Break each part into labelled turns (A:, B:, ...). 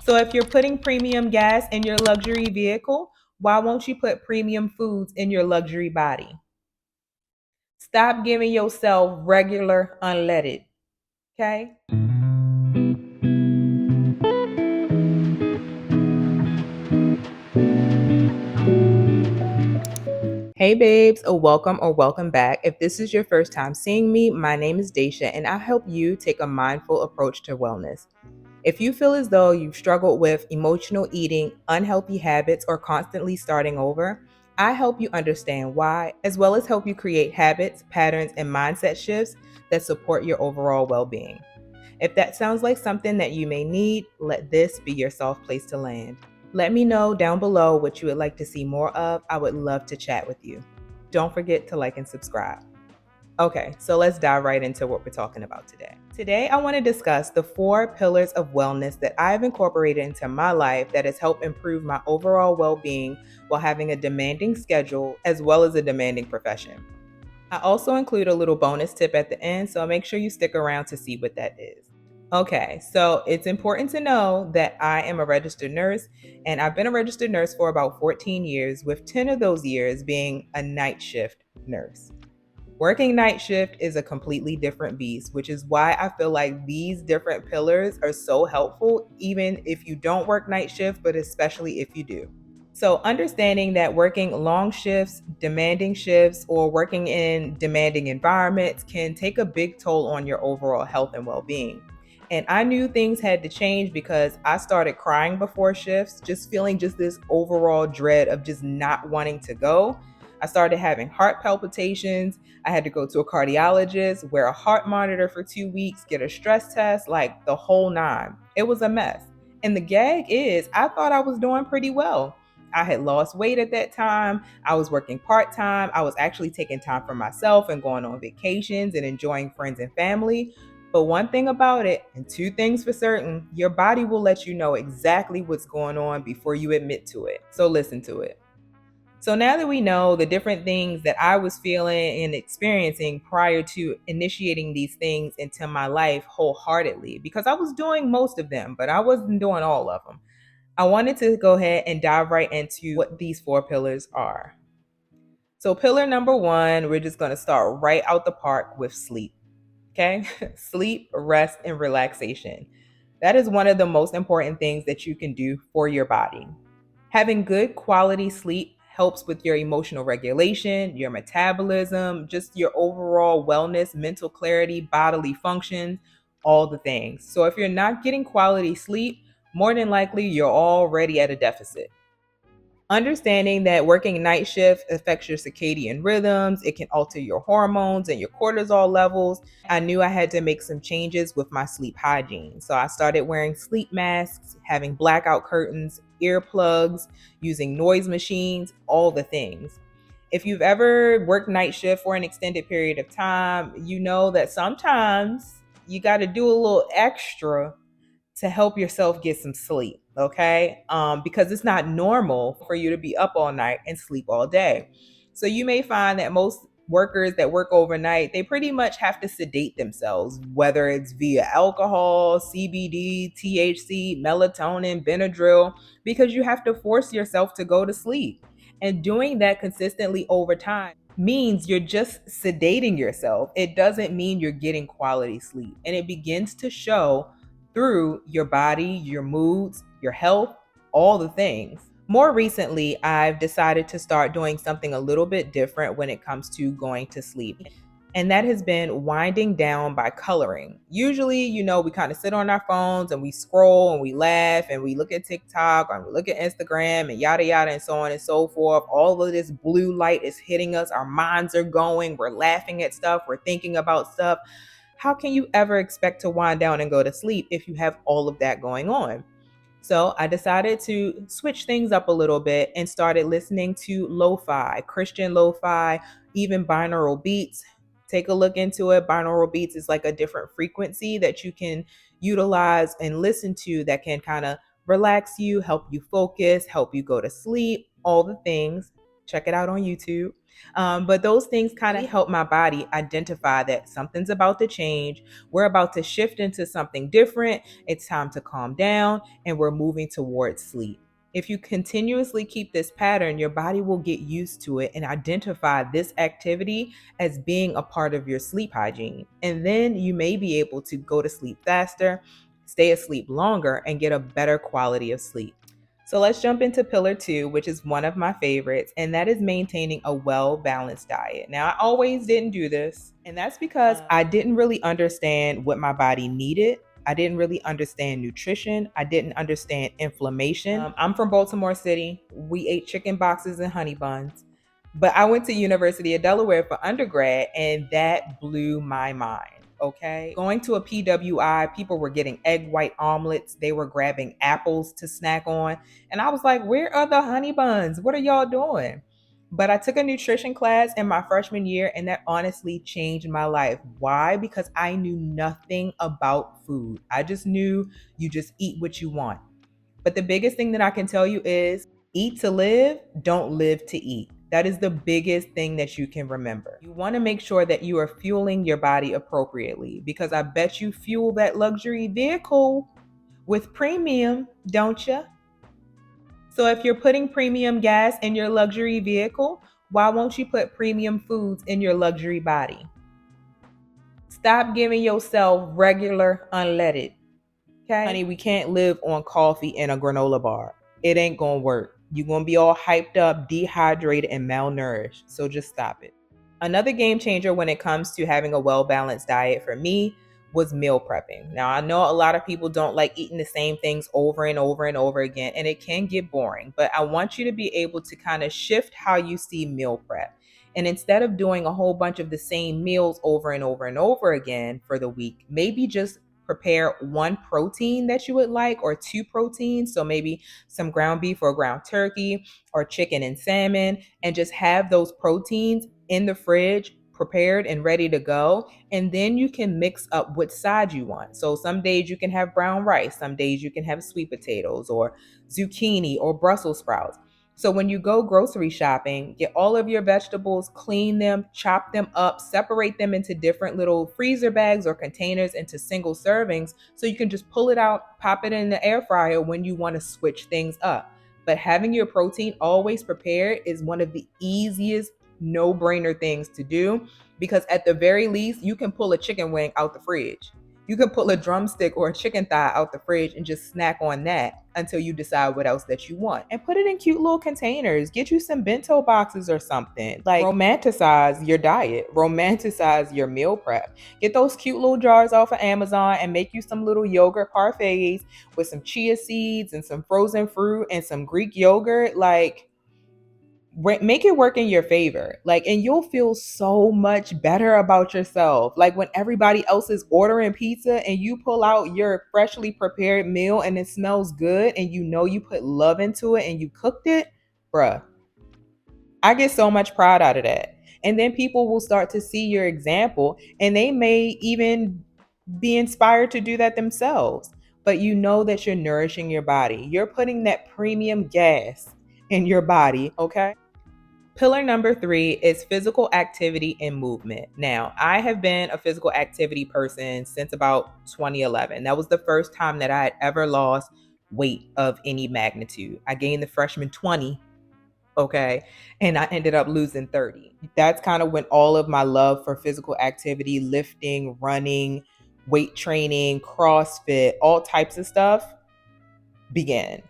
A: So if you're putting premium gas in your luxury vehicle, why won't you put premium foods in your luxury body? Stop giving yourself regular unleaded. Okay? Hey babes, or welcome back. If this is your first time seeing me, my name is Daisha and I help you take a mindful approach to wellness. If you feel as though you've struggled with emotional eating, unhealthy habits, or constantly starting over, I help you understand why, as well as help you create habits, patterns, and mindset shifts that support your overall well being. If that sounds like something that you may need, let this be your soft place to land. Let me know down below what you would like to see more of. I would love to chat with you. Don't forget to like and subscribe. Okay, so let's dive right into what we're talking about today. Today, I want to discuss the 4 pillars of wellness that I've incorporated into my life that has helped improve my overall well being while having a demanding schedule as well as a demanding profession. I also include a little bonus tip at the end, so make sure you stick around to see what that is. Okay, so it's important to know that I am a registered nurse, and I've been a registered nurse for about 14 years, with 10 of those years being a night shift nurse. Working night shift is a completely different beast, which is why I feel like these different pillars are so helpful, even if you don't work night shift, but especially if you do. So, understanding that working long shifts, or working in demanding environments can take a big toll on your overall health and well being. And I knew things had to change because I started crying before shifts, just feeling just this overall dread of just not wanting to go. I started having heart palpitations. I had to go to a cardiologist, wear a heart monitor for 2 weeks, get a stress test, like the whole nine. It was a mess. And the gag is, I thought I was doing pretty well. I had lost weight at that time. I was working part time. I was actually taking time for myself and going on vacations and enjoying friends and family. But one thing about it, and 2 things for certain, your body will let you know exactly what's going on before you admit to it. So listen to it. So now that we know the different things that I was feeling and experiencing prior to initiating these things into my life wholeheartedly, because I was doing most of them, but I wasn't doing all of them. I wanted to go ahead and dive right into what these 4 pillars are. So, pillar number 1, we're just going to start right out the park with sleep. Okay? Sleep, rest, and relaxation. That is one of the most important things that you can do for your body. Having good quality sleep helps with your emotional regulation, your metabolism, just your overall wellness, mental clarity, bodily function, all the things. So if you're not getting quality sleep, more than likely you're already at a deficit. Understanding that working night shift affects your circadian rhythms, it can alter your hormones and your cortisol levels. I knew I had to make some changes with my sleep hygiene. So I started wearing sleep masks, having blackout curtains, earplugs, using noise machines, all the things. If you've ever worked night shift for an extended period of time, you know that sometimes you got to do a little extra to help yourself get some sleep, okay? Because it's not normal for you to be up all night and sleep all day. So you may find that most workers that work overnight, they pretty much have to sedate themselves, whether it's via alcohol, CBD, THC, melatonin, Benadryl, because you have to force yourself to go to sleep. And doing that consistently over time means you're just sedating yourself. It doesn't mean you're getting quality sleep. And it begins to show through your body, your moods, your health, all the things. More recently, I've decided to start doing something a little bit different when it comes to going to sleep. And that has been winding down by coloring. Usually, we kind of sit on our phones and we scroll and we laugh and we look at TikTok and we look at Instagram and yada yada and so on and so forth. All of this blue light is hitting us. Our minds are going. We're laughing at stuff. We're thinking about stuff. How can you ever expect to wind down and go to sleep if you have all of that going on? So I decided to switch things up a little bit and started listening to lo-fi, Christian lo-fi, even binaural beats. Take a look into it. Binaural beats is like a different frequency that you can utilize and listen to that can kind of relax you, help you focus, help you go to sleep, all the things. Check it out on YouTube. But those things kind of help my body identify that something's about to change. We're about to shift into something different. It's time to calm down, and we're moving towards sleep. If you continuously keep this pattern, your body will get used to it and identify this activity as being a part of your sleep hygiene. And then you may be able to go to sleep faster, stay asleep longer, and get a better quality of sleep. So let's jump into pillar 2, which is one of my favorites, and that is maintaining a well-balanced diet. Now, I always didn't do this, and that's because I didn't really understand what my body needed. I didn't really understand nutrition. I didn't understand inflammation. I'm from Baltimore City. We ate chicken boxes and honey buns. But I went to University of Delaware for undergrad, and that blew my mind. Okay. Going to a PWI, people were getting egg white omelets. They were grabbing apples to snack on. And I was like, where are the honey buns? What are y'all doing? But I took a nutrition class in my freshman year, and that honestly changed my life. Why? Because I knew nothing about food. I just knew you just eat what you want. But the biggest thing that I can tell you is eat to live, don't live to eat. That is the biggest thing that you can remember. You want to make sure that you are fueling your body appropriately, because I bet you fuel that luxury vehicle with premium, don't you? So if you're putting premium gas in your luxury vehicle, why won't you put premium foods in your luxury body? Stop giving yourself regular unleaded. Okay. Honey, we can't live on coffee and a granola bar. It ain't gonna work. You're gonna be all hyped up, dehydrated, and malnourished. So just stop it. Another game changer when it comes to having a well-balanced diet for me was meal prepping. Now, I know a lot of people don't like eating the same things over and over and over again, and it can get boring, but I want you to be able to kind of shift how you see meal prep. And instead of doing a whole bunch of the same meals over and over and over again for the week, maybe just prepare one protein that you would like, or two proteins. So maybe some ground beef or ground turkey, or chicken and salmon, and just have those proteins in the fridge prepared and ready to go. And then you can mix up which side you want. So some days you can have brown rice, some days you can have sweet potatoes or zucchini or Brussels sprouts. So when you go grocery shopping, get all of your vegetables, clean them, chop them up, separate them into different little freezer bags or containers into single servings, so you can just pull it out, pop it in the air fryer when you want to switch things up. But having your protein always prepared is one of the easiest no-brainer things to do, because at the very least, you can pull a chicken wing out the fridge. You can pull a drumstick or a chicken thigh out the fridge and just snack on that until you decide what else that you want. And put it in cute little containers. Get you some bento boxes or something. Like, romanticize your diet, romanticize your meal prep. Get those cute little jars off of Amazon and make you some little yogurt parfaits with some chia seeds and some frozen fruit and some Greek yogurt. Like, make it work in your favor, like, and you'll feel so much better about yourself. Like when everybody else is ordering pizza and you pull out your freshly prepared meal and it smells good and you know you put love into it and you cooked it, bruh, I get so much pride out of that. And then people will start to see your example and they may even be inspired to do that themselves. But you know that you're nourishing your body, you're putting that premium gas in your body. Okay. Pillar number 3 is physical activity and movement. Now, I have been a physical activity person since about 2011. That was the first time that I had ever lost weight of any magnitude. I gained the freshman 20, okay, and I ended up losing 30. That's kind of when all of my love for physical activity, lifting, running, weight training, CrossFit, all types of stuff began.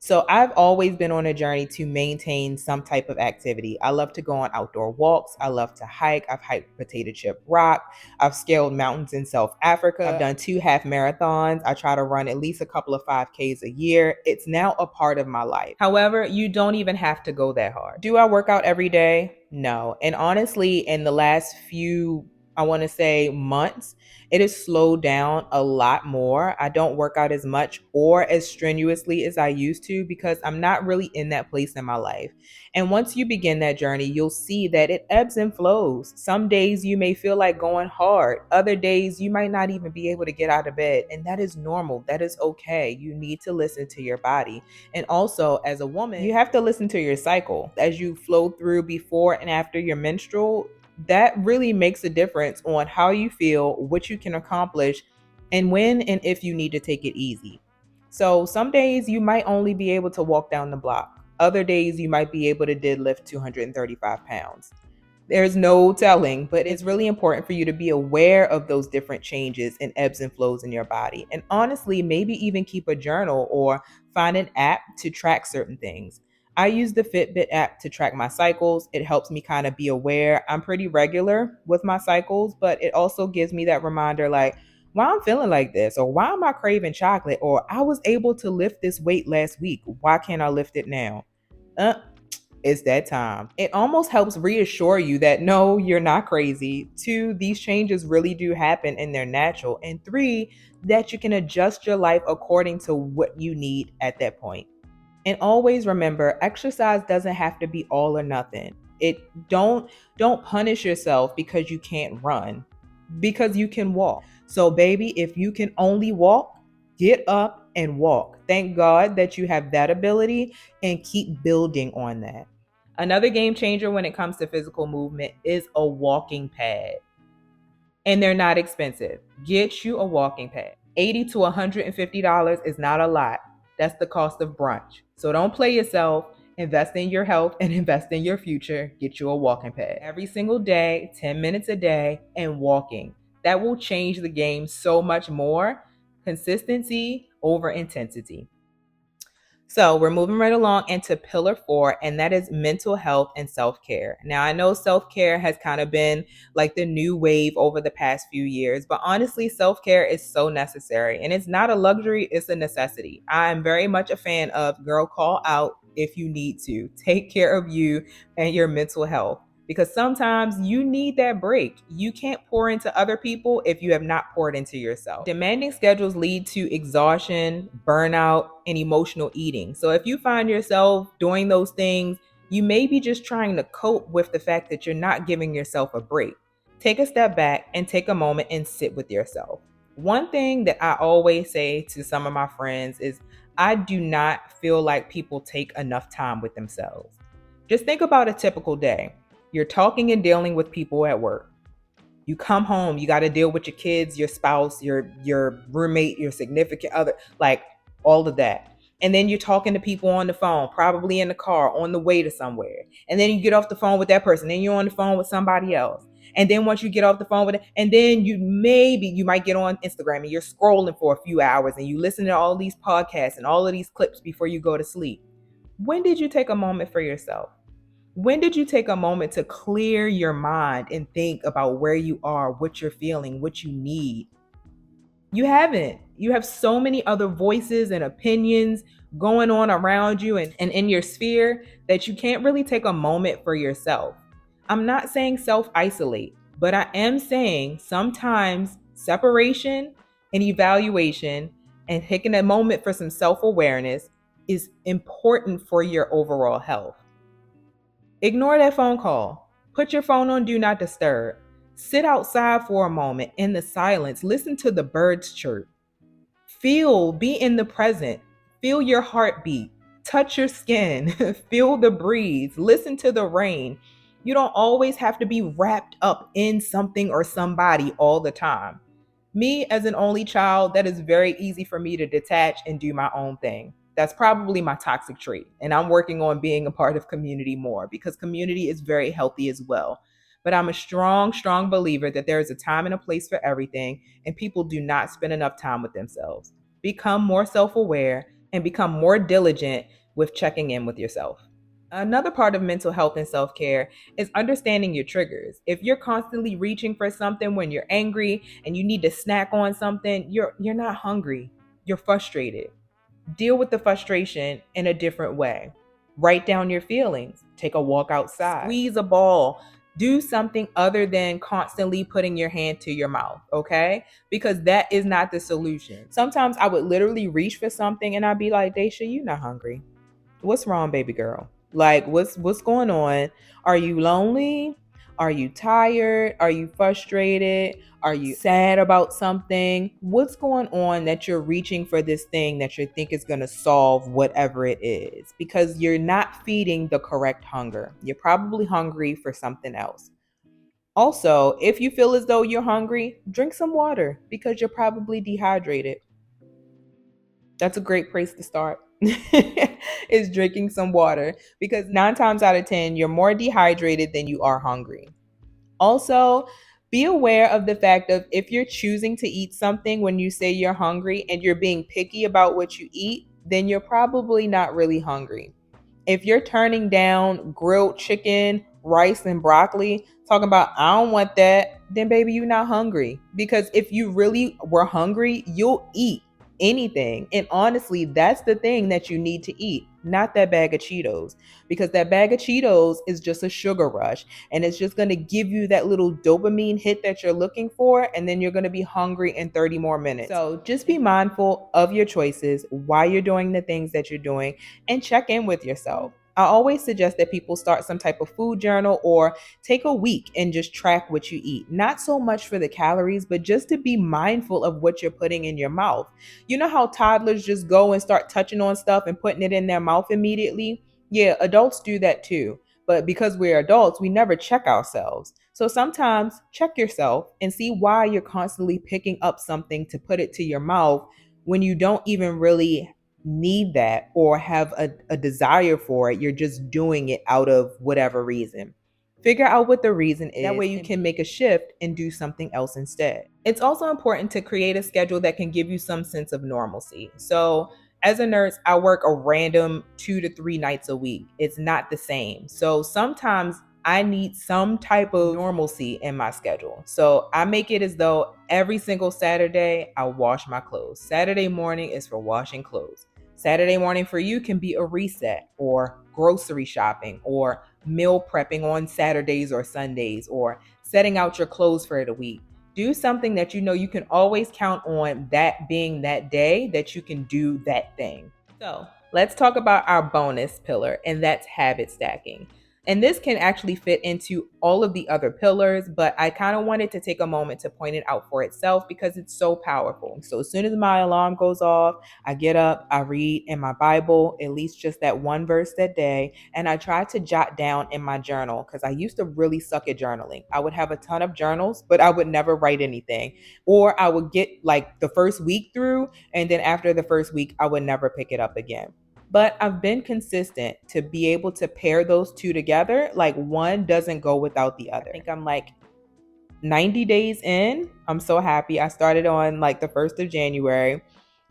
A: So I've always been on a journey to maintain some type of activity. I love to go on outdoor walks. I love to hike. I've hiked Potato Chip Rock. I've scaled mountains in South Africa. I've done 2 half marathons. I try to run at least a couple of 5Ks a year. It's now a part of my life. However, you don't even have to go that hard. Do I work out every day? No. And honestly, in the last few I want to say months, it has slowed down a lot more. I don't work out as much or as strenuously as I used to because I'm not really in that place in my life. And once you begin that journey, you'll see that it ebbs and flows. Some days you may feel like going hard, other days you might not even be able to get out of bed. And that is normal. That is okay. You need to listen to your body. And also, as a woman, you have to listen to your cycle. As you flow through before and after your menstrual, that really makes a difference on how you feel, what you can accomplish, and when and if you need to take it easy. So some days you might only be able to walk down the block. Other days you might be able to deadlift 235 pounds. There's no telling, but it's really important for you to be aware of those different changes and ebbs and flows in your body. And honestly, maybe even keep a journal or find an app to track certain things. I use the Fitbit app to track my cycles. It helps me kind of be aware. I'm pretty regular with my cycles, but it also gives me that reminder like, why I'm feeling like this, or why am I craving chocolate, or I was able to lift this weight last week. Why can't I lift it now? Uh, it's that time. It almost helps reassure you that no, you're not crazy. Two, these changes really do happen and they're natural. And three, that you can adjust your life according to what you need at that point. And always remember, exercise doesn't have to be all or nothing. It don't punish yourself because you can't run, because you can walk. So baby, if you can only walk, get up and walk. Thank God that you have that ability and keep building on that. Another game changer when it comes to physical movement is a walking pad. And they're not expensive. Get you a walking pad. $80 to $150 is not a lot. That's the cost of brunch. So don't play yourself. Invest in your health and invest in your future. Get you a walking pad. Every single day, 10 minutes a day, and walking. That will change the game so much more. Consistency over intensity. So we're moving right along into pillar 4, and that is mental health and self-care. Now, I know self-care has kind of been like the new wave over the past few years, but honestly, self-care is so necessary, and it's not a luxury, it's a necessity. I'm very much a fan of girl call out if you need to. Take care of you and your mental health, because sometimes you need that break. You can't pour into other people if you have not poured into yourself. Demanding schedules lead to exhaustion, burnout, and emotional eating. So if you find yourself doing those things, you may be just trying to cope with the fact that you're not giving yourself a break. Take a step back and take a moment and sit with yourself. One thing that I always say to some of my friends is I do not feel like people take enough time with themselves. Just think about a typical day. You're talking and dealing with people at work. You come home, you got to deal with your kids, your spouse, your roommate, your significant other, like all of that. And then you're talking to people on the phone, probably in the car on the way to somewhere. And then you get off the phone with that person, then you're on the phone with somebody else. And then once you get off the phone with it, and then you might get on Instagram and you're scrolling for a few hours and you listen to all these podcasts and all of these clips before you go to sleep. When did you take a moment for yourself? When did you take a moment to clear your mind and think about where you are, what you're feeling, what you need? You haven't. You have so many other voices and opinions going on around you and in your sphere that you can't really take a moment for yourself. I'm not saying self isolate, but I am saying sometimes separation and evaluation and taking a moment for some self awareness is important for your overall health. Ignore that phone call. Put your phone on do not disturb. Sit outside for a moment in the silence. Listen to the birds chirp. Be in the present. Feel your heartbeat. Touch your skin. Feel the breeze. Listen to the rain. You don't always have to be wrapped up in something or somebody all the time. Me, as an only child, that is very easy for me to detach and do my own thing. That's probably my toxic trait. And I'm working on being a part of community more because community is very healthy as well. But I'm a strong, strong believer that there is a time and a place for everything, and people do not spend enough time with themselves. Become more self aware and become more diligent with checking in with yourself. Another part of mental health and self care is understanding your triggers. If you're constantly reaching for something when you're angry and you need to snack on something, you're not hungry, you're frustrated. Deal with the frustration in a different way. Write down your feelings, take a walk outside, squeeze a ball, Do something other than constantly putting your hand to your mouth, okay? Because that is not the solution. Sometimes I would literally reach for something and I'd be like, Daisha, you not hungry. What's wrong, baby girl? Like, what's going on? Are you lonely? Are you tired? Are you frustrated? Are you sad about something? What's going on that you're reaching for this thing that you think is going to solve whatever it is? Because you're not feeding the correct hunger. You're probably hungry for something else. Also, if you feel as though you're hungry, drink some water because you're probably dehydrated. That's a great place to start. Is drinking some water because 9 times out of 10, you're more dehydrated than you are hungry. Also, be aware of the fact of if you're choosing to eat something when you say you're hungry and you're being picky about what you eat, then you're probably not really hungry. If you're turning down grilled chicken, rice, and broccoli, talking about, I don't want that, then baby, you're not hungry. Because if you really were hungry, you'll eat anything. And honestly, that's the thing that you need to eat, not that bag of Cheetos. Because that bag of Cheetos is just a sugar rush and it's just going to give you that little dopamine hit that you're looking for. And then you're going to be hungry in 30 more minutes. So just be mindful of your choices, why you're doing the things that you're doing, and check in with yourself. I always suggest that people start some type of food journal or take a week and just track what you eat. Not so much for the calories, but just to be mindful of what you're putting in your mouth. You know how toddlers just go and start touching on stuff and putting it in their mouth immediately? Yeah, adults do that too. But because we're adults, we never check ourselves. So sometimes check yourself and see why you're constantly picking up something to put it to your mouth when you don't even really need that or have a desire for it. You're just doing it out of whatever reason. Figure out what the reason is. That way you can make a shift and do something else instead. It's also important to create a schedule that can give you some sense of normalcy. So as a nurse, I work a random 2 to 3 nights a week. It's not the same. So sometimes I need some type of normalcy in my schedule. So I make it as though every single Saturday I wash my clothes. Saturday morning is for washing clothes. Saturday morning for you can be a reset or grocery shopping or meal prepping on Saturdays or Sundays or setting out your clothes for the week. Do something that you know you can always count on that being that day that you can do that thing. So let's talk about our bonus pillar, and that's habit stacking. And this can actually fit into all of the other pillars, but I kind of wanted to take a moment to point it out for itself because it's so powerful. So as soon as my alarm goes off, I get up, I read in my Bible, at least just that one verse that day, and I try to jot down in my journal because I used to really suck at journaling. I would have a ton of journals, but I would never write anything. Or I would get like the first week through, and then after the first week, I would never pick it up again. But I've been consistent to be able to pair those two together. Like one doesn't go without the other. I think I'm like 90 days in. I'm so happy. I started on like the 1st of January.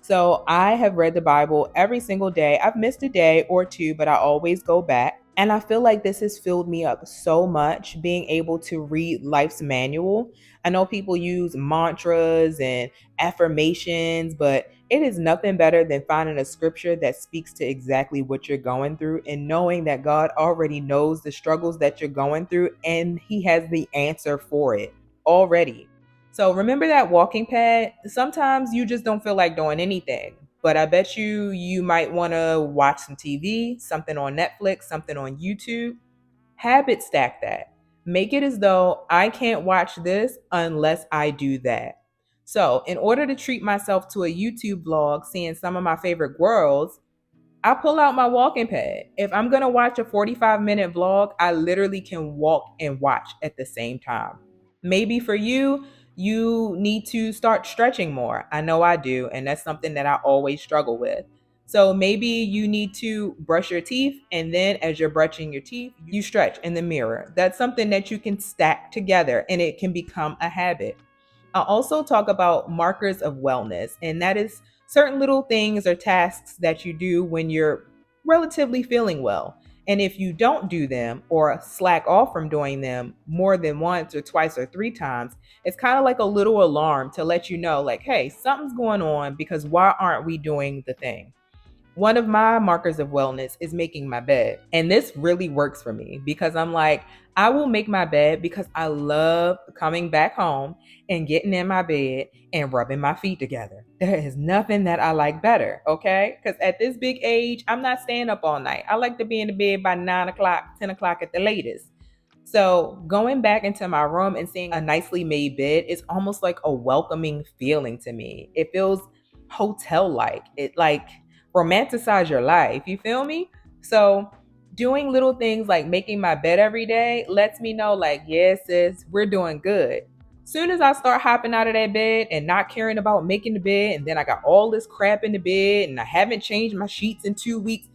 A: So I have read the Bible every single day. I've missed a day or two, but I always go back. And I feel like this has filled me up so much being able to read life's manual. I know people use mantras and affirmations, but it is nothing better than finding a scripture that speaks to exactly what you're going through and knowing that God already knows the struggles that you're going through and He has the answer for it already. So remember that walking pad? Sometimes you just don't feel like doing anything. But I bet you might want to watch some TV, something on Netflix, something on YouTube. Habit stack that. Make it as though I can't watch this unless I do that. So, in order to treat myself to a YouTube vlog seeing some of my favorite girls, I pull out my walking pad. If I'm going to watch a 45-minute vlog, I literally can walk and watch at the same time. Maybe for you, you need to start stretching more. I know I do, and that's something that I always struggle with. So maybe you need to brush your teeth, and then as you're brushing your teeth, you stretch in the mirror. That's something that you can stack together, and it can become a habit. I'll also talk about markers of wellness, and that is certain little things or tasks that you do when you're relatively feeling well. And if you don't do them or slack off from doing them more than once or twice or 3 times, it's kind of like a little alarm to let you know, like, hey, something's going on because why aren't we doing the thing? One of my markers of wellness is making my bed. And this really works for me because I'm like, I will make my bed because I love coming back home and getting in my bed and rubbing my feet together. There is nothing that I like better, okay? Because at this big age, I'm not staying up all night. I like to be in the bed by 9 o'clock, 10 o'clock at the latest. So going back into my room and seeing a nicely made bed is almost like a welcoming feeling to me. It feels hotel like. It like romanticize your life. You feel me? So doing little things like making my bed every day lets me know like, yes, sis, we're doing good. Soon as I start hopping out of that bed and not caring about making the bed, and then I got all this crap in the bed and I haven't changed my sheets in 2 weeks,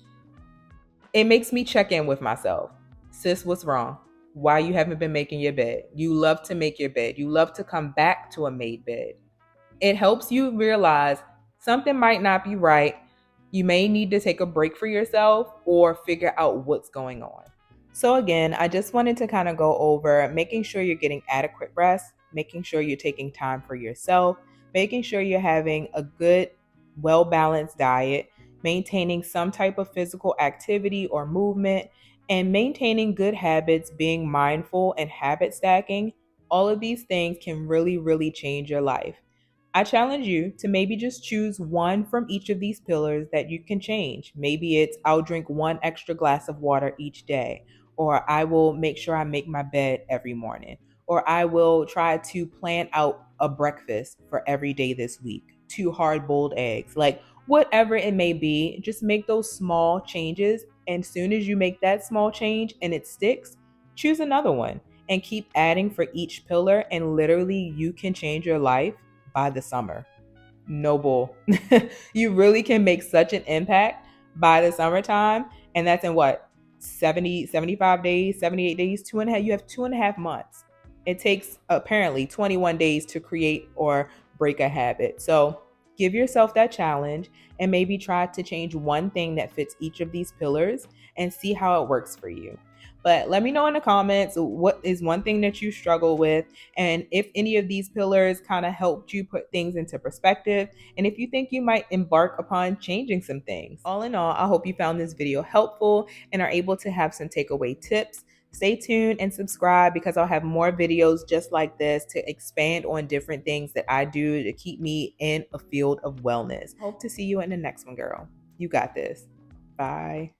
A: it makes me check in with myself. Sis, what's wrong? Why you haven't been making your bed? You love to make your bed. You love to come back to a made bed. It helps you realize something might not be right. You may need to take a break for yourself or figure out what's going on. So, again, I just wanted to kind of go over making sure you're getting adequate rest, making sure you're taking time for yourself, making sure you're having a good, well balanced diet, maintaining some type of physical activity or movement, and maintaining good habits, being mindful and habit stacking. All of these things can really, really change your life. I challenge you to maybe just choose one from each of these pillars that you can change. Maybe it's I'll drink one extra glass of water each day, or I will make sure I make my bed every morning, or I will try to plan out a breakfast for every day this week, 2 hard boiled eggs. Like whatever it may be, just make those small changes. And soon as you make that small change and it sticks, choose another one and keep adding for each pillar. And literally, you can change your life by the summer. Noble. You really can make such an impact by the summertime. And that's in what? 70, 75 days, 78 days, 2.5. You have 2.5 months. It takes apparently 21 days to create or break a habit. So give yourself that challenge and maybe try to change one thing that fits each of these pillars and see how it works for you. But let me know in the comments what is one thing that you struggle with, and if any of these pillars kind of helped you put things into perspective, and if you think you might embark upon changing some things. All in all, I hope you found this video helpful and are able to have some takeaway tips. Stay tuned and subscribe because I'll have more videos just like this to expand on different things that I do to keep me in a field of wellness. Hope to see you in the next one, girl. You got this. Bye.